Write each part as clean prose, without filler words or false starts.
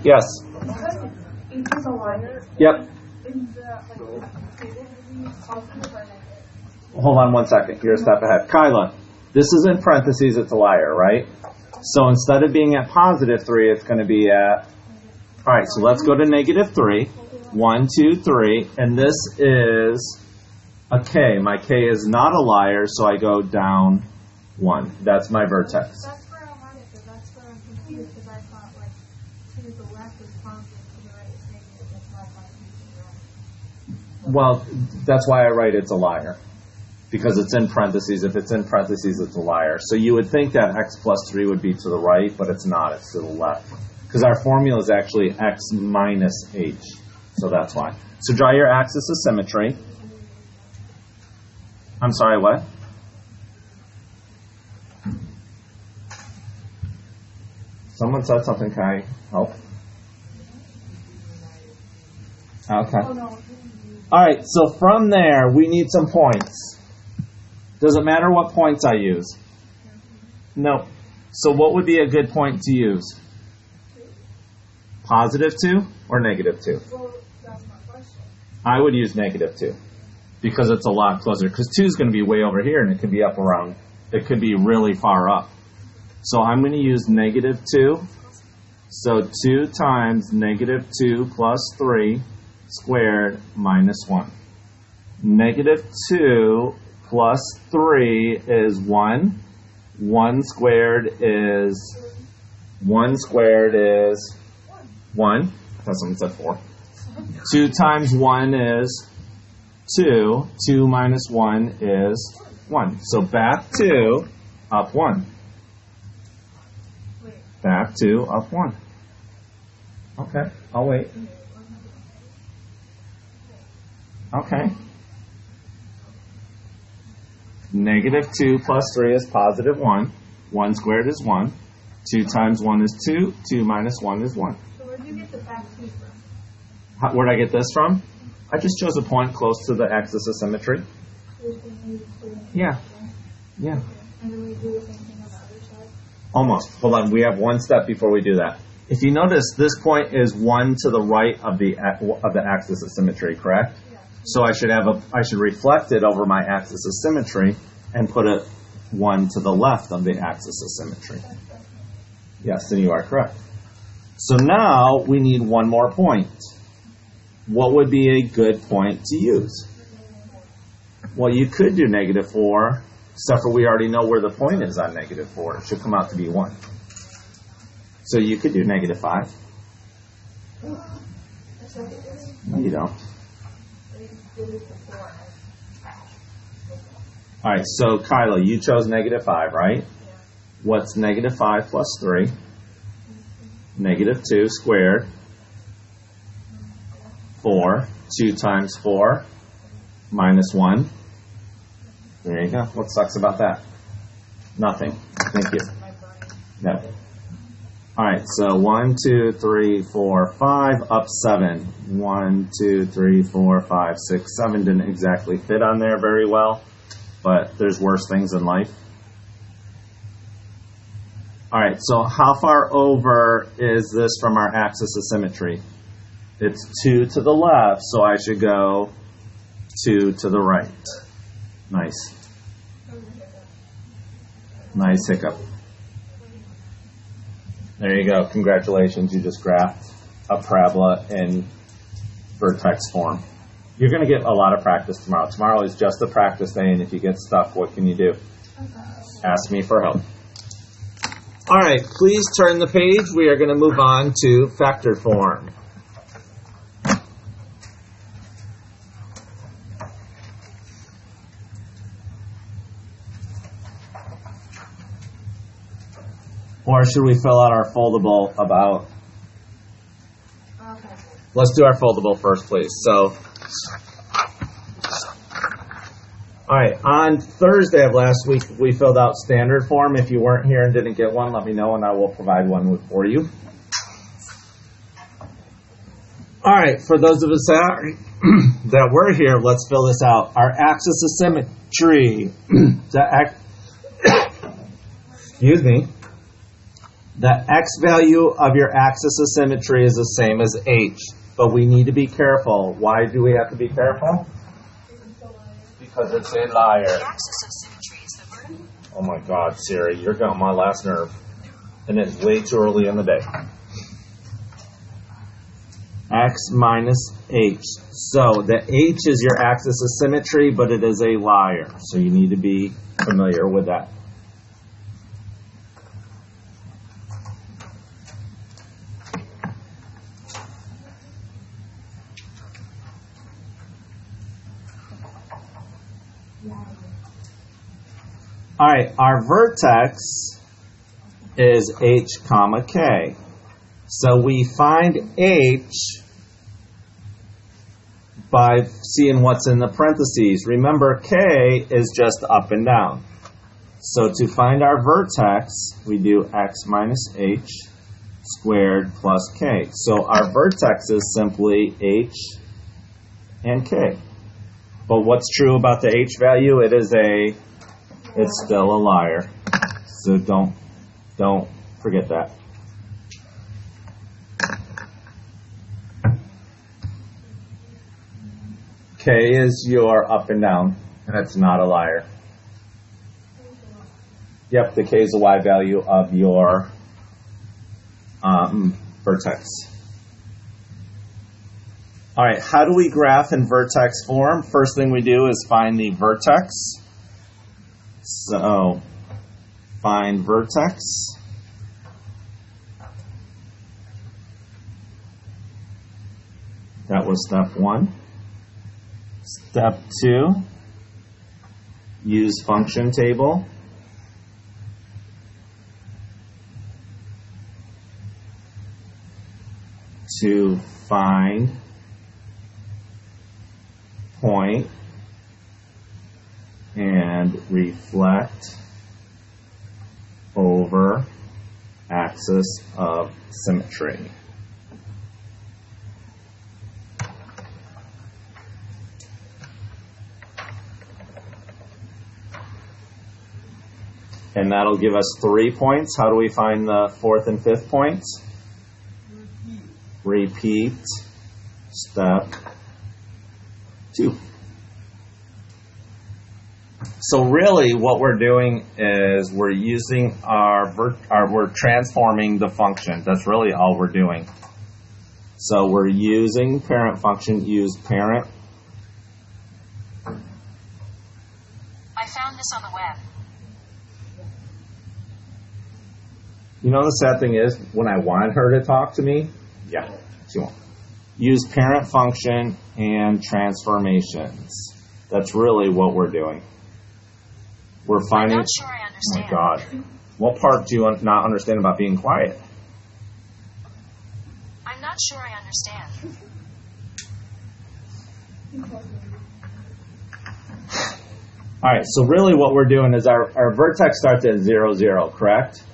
Yes. It is a liar. Yep. In the table, positive or negative? Hold on one second. You're a step ahead. Kyla, this is in parentheses. It's a liar, right? So instead of being at positive 3, it's going to be at... All right, so let's go to negative 3. 1, 2, 3. And this is a K. My K is not a liar, so I go down 1. That's my vertex. That's where I had it, but that's where I'm confused because I thought to the left is positive, to the right is negative. That's why I thought it was right. Well, that's why I write it's a liar. Because it's in parentheses. If it's in parentheses, it's a liar. So you would think that x plus 3 would be to the right, but it's not. It's to the left. Because our formula is actually x minus h. So that's why. So draw your axis of symmetry. I'm sorry, what? Someone said something. Can I help? Okay. All right, so from there, we need some points. Does it matter what points I use? No. So what would be a good point to use? Positive 2 or negative 2? Well, that's my question. I would use negative 2 because it's a lot closer. Because 2 is going to be way over here and it could be up around, it could be really far up. So I'm going to use negative 2. So 2 times negative 2 plus 3 squared minus 1. Negative 2 plus 3 is 1. 1 squared is 1. I thought someone said 4. 2 times 1 is 2. 2 minus 1 is 1. So back 2, up 1. Back 2, up 1. Okay, I'll wait. Okay. Negative 2 plus 3 is positive 1. 1 squared is 1. 2 times 1 is 2. 2 minus 1 is 1. So where did you get the back 2 from? Where did I get this from? I just chose a point close to the axis of symmetry. Yeah. Yeah. And then we do the same thing on the other side? Almost. Hold on. We have one step before we do that. If you notice, this point is 1 to the right of the axis of symmetry, correct? Yeah. So I should reflect it over my axis of symmetry and put it 1 to the left of the axis of symmetry. Yes, then you are correct. So now we need one more point. What would be a good point to use? Well, you could do negative 4, except for we already know where the point is on negative 4. It should come out to be 1. So you could do negative 5. No, you don't. All right, so Kyla, you chose negative 5, right? What's negative 5 plus 3? Negative 2 squared. 4. 2 times 4 minus 1. There you go. What sucks about that? Nothing. Thank you. No. All right, so 1, 2, 3, 4, 5, up 7. 1, 2, 3, 4, 5, 6, 7 didn't exactly fit on there very well, but there's worse things in life. All right, so how far over is this from our axis of symmetry? It's 2 to the left, so I should go 2 to the right. Nice. Nice hiccup. There you go. Congratulations. You just graphed a parabola in vertex form. You're going to get a lot of practice tomorrow. Tomorrow is just a practice day, and if you get stuck, what can you do? Ask me for help. All right. Please turn the page. We are going to move on to factor form. Or should we fill out our foldable about... Okay. Let's do our foldable first, please. So, all right, on Thursday of last week, we filled out standard form. If you weren't here and didn't get one, let me know and I will provide one for you. All right, for those of us that were here, let's fill this out. Our axis of symmetry, excuse me, The x value of your axis of symmetry is the same as h, but we need to be careful. Why do we have to be careful? Because it's a liar. The axis of symmetry is the vertical. Oh my God, Siri, you're getting my last nerve. And it's way too early in the day. X minus h. So the h is your axis of symmetry, but it is a liar. So you need to be familiar with that. All right, our vertex is h comma k. So we find h by seeing what's in the parentheses. Remember, k is just up and down. So to find our vertex, we do x minus h squared plus k. So our vertex is simply h and k. But what's true about the h value? It's still a liar. So don't forget that. K is your up and down, and it's not a liar. Yep, the K is the Y value of your vertex. All right, how do we graph in vertex form? First thing we do is find the vertex. So, find vertex. That was step 1. Step 2, use function table. To find point and reflect over axis of symmetry. And that'll give us 3 points. How do we find the 4th and 5th points? Repeat step 2. So really what we're doing is we're using we're transforming the function. That's really all we're doing. So we're using parent function, use parent. I found this on the web. You know the sad thing is, when I want her to talk to me, yeah, she won't. Use parent function and transformations. That's really what we're doing. We're finding... I'm not sure I understand. Oh my God. What part do you not understand about being quiet? I'm not sure I understand. All right, so really what we're doing is our vertex starts at 0, 0, correct?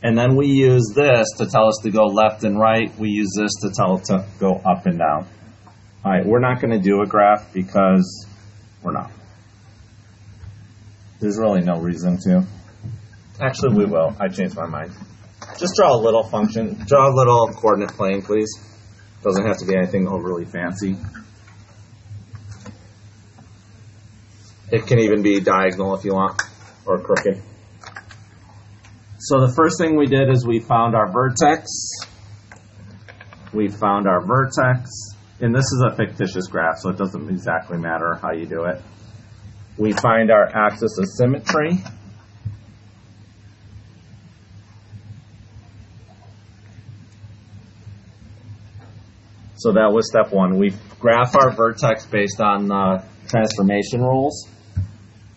And then we use this to tell us to go left and right. We use this to tell it to go up and down. All right, we're not going to do a graph because we're not. There's really no reason to. Actually, we will. I changed my mind. Just draw a little function. Draw a little coordinate plane, please. Doesn't have to be anything overly fancy. It can even be diagonal if you want, or crooked. So the first thing we did is we found our vertex. We found our vertex. And this is a fictitious graph, so it doesn't exactly matter how you do it. We find our axis of symmetry. So that was step 1. We graph our vertex based on the transformation rules.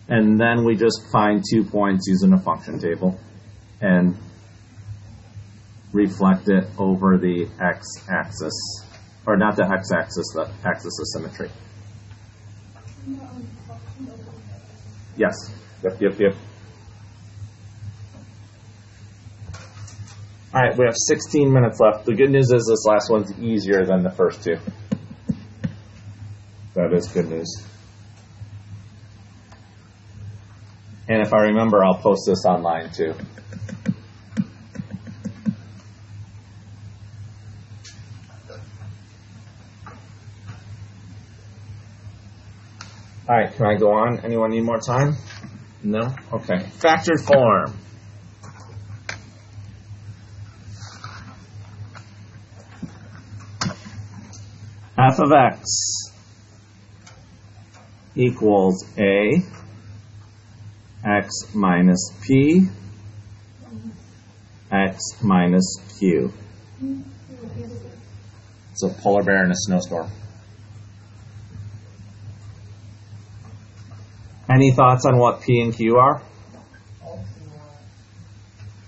And then we just find 2 points using a function table and reflect it over the x-axis. Or not the x-axis, the axis of symmetry. Yes. Yep. All right, we have 16 minutes left. The good news is this last one's easier than the first 2. That is good news. And if I remember, I'll post this online too. All right, can I go on? Anyone need more time? No? Okay. Factored form. F of x equals a x minus p x minus q. It's a polar bear in a snowstorm. Any thoughts on what P and Q are?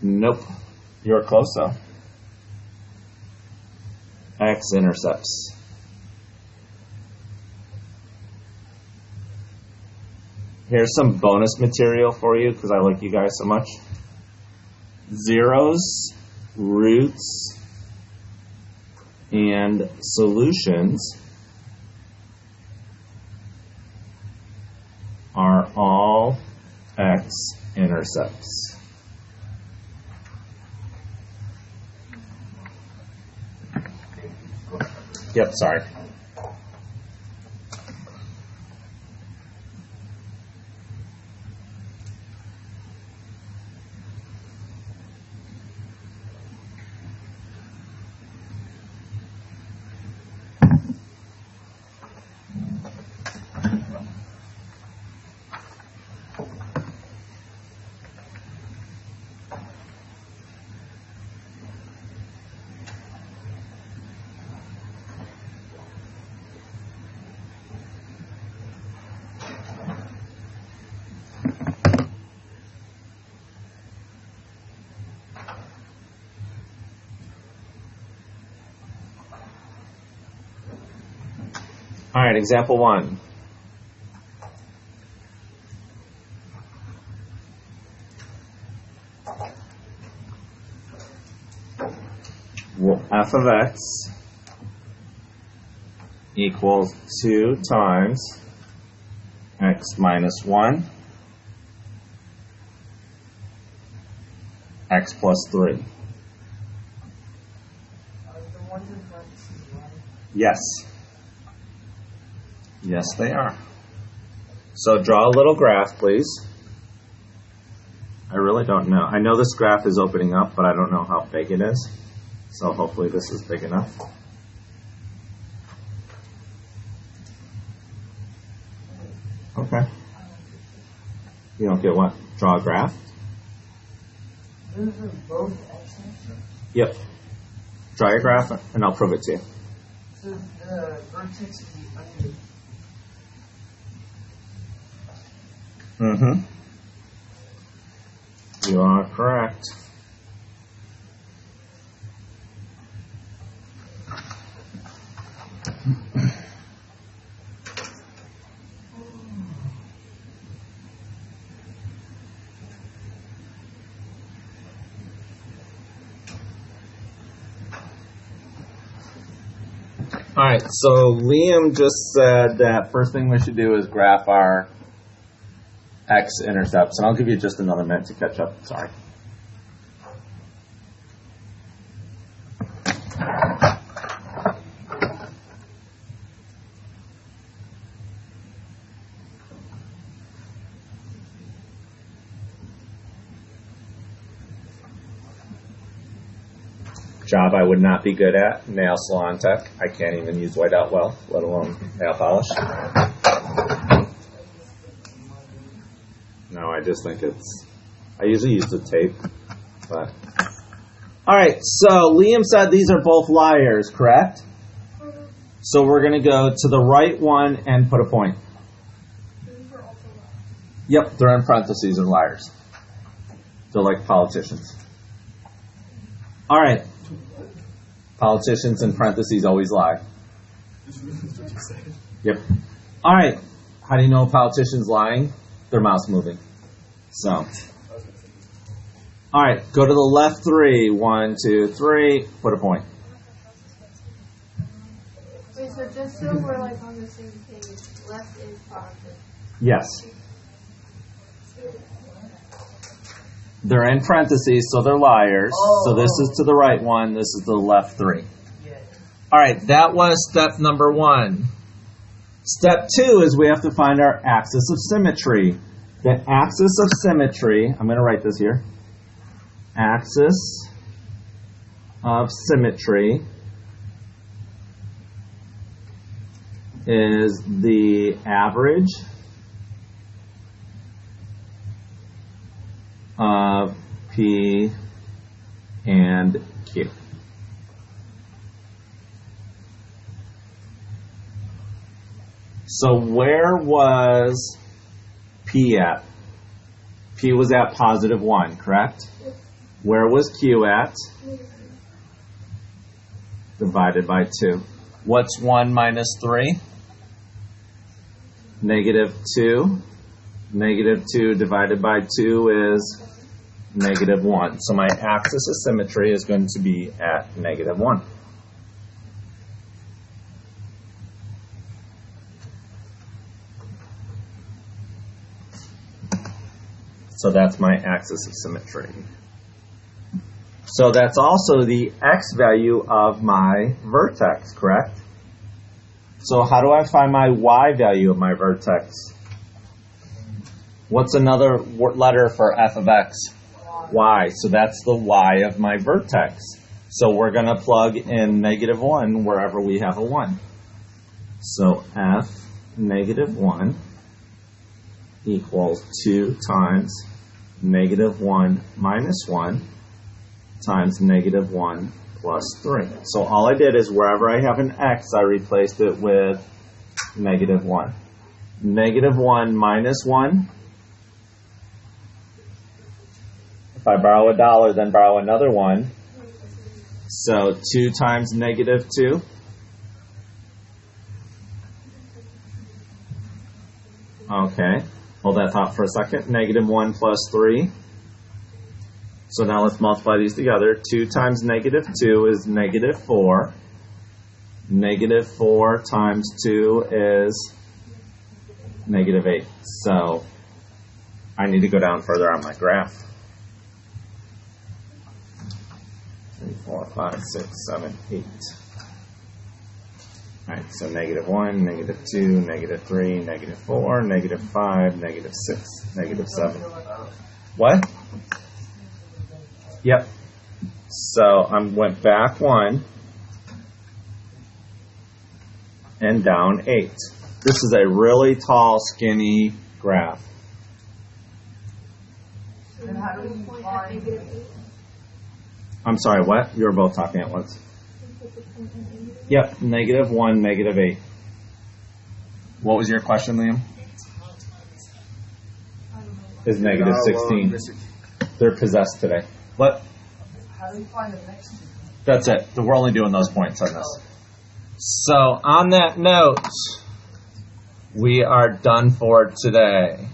Nope. You're close though. X-intercepts. Here's some bonus material for you because I like you guys so much. Zeros, roots, and solutions are all x-intercepts. Yep, sorry. All right, example 1. Well, f of x equals 2 times x minus 1 x plus 3. Yes. Yes, they are. So draw a little graph, please. I really don't know. I know this graph is opening up, but I don't know how big it is. So hopefully this is big enough. Okay. You don't get what? Draw a graph? Those are both x-intercepts? Yep. Draw your graph and I'll prove it to you. So the vertex is under. Mm-hmm. You are correct. All right, so Liam just said that first thing we should do is graph our x-intercepts, and I'll give you just another minute to catch up. Sorry. Job I would not be good at, nail salon tech. I can't even use whiteout well, let alone nail polish. No, I just think I usually use the tape, but. All right, so Liam said these are both liars, correct? So we're going to go to the right one and put a point. Yep, they're in parentheses and liars. They're like politicians. All right. Politicians in parentheses always lie. Yep. All right. How do you know a politician's lying? Their mouth's moving. So. All right. Go to the left 3. 1, 2, 3. Put a point. Wait, so just so we're like on the same page, left is positive. Yes. They're in parentheses, so they're liars. So this is to the right one. This is the left 3. Yeah. All right, that was step number 1. Step 2 is we have to find our axis of symmetry. The axis of symmetry, I'm going to write this here. Axis of symmetry is the average of P and Q. So where was P at? P was at positive 1, correct? Where was Q at? Divided by 2. What's 1 minus 3? Negative 2. Negative 2 divided by 2 is negative 1. So my axis of symmetry is going to be at negative 1. So that's my axis of symmetry. So that's also the x value of my vertex, correct? So how do I find my y value of my vertex? What's another letter for f of x? Y. So that's the y of my vertex. So we're going to plug in negative 1 wherever we have a 1. So f negative 1 equals 2 times negative 1 minus 1 times negative 1 plus 3. So all I did is wherever I have an x, I replaced it with negative 1. Negative 1 minus 1. If I borrow $1, then borrow another 1. So 2 times negative 2. Okay. Hold that thought for a second. Negative 1 plus 3. So now let's multiply these together. 2 times negative 2 is negative 4. Negative 4 times 2 is negative 8. So I need to go down further on my graph. 3, 4, 5, 6, 7, 8. Alright, so negative 1, negative 2, negative 3, negative 4, negative 5, negative 6, negative 7. What? Yep. So I went back 1 and down 8. This is a really tall, skinny graph. Then how do we find I'm sorry, what? You were both talking at once. Yep, negative 1, negative 8. What was your question, Liam? Is negative 16. They're possessed today. What? how do we find the next two? That's it. We're only doing those points on this. So on that note, we are done for today.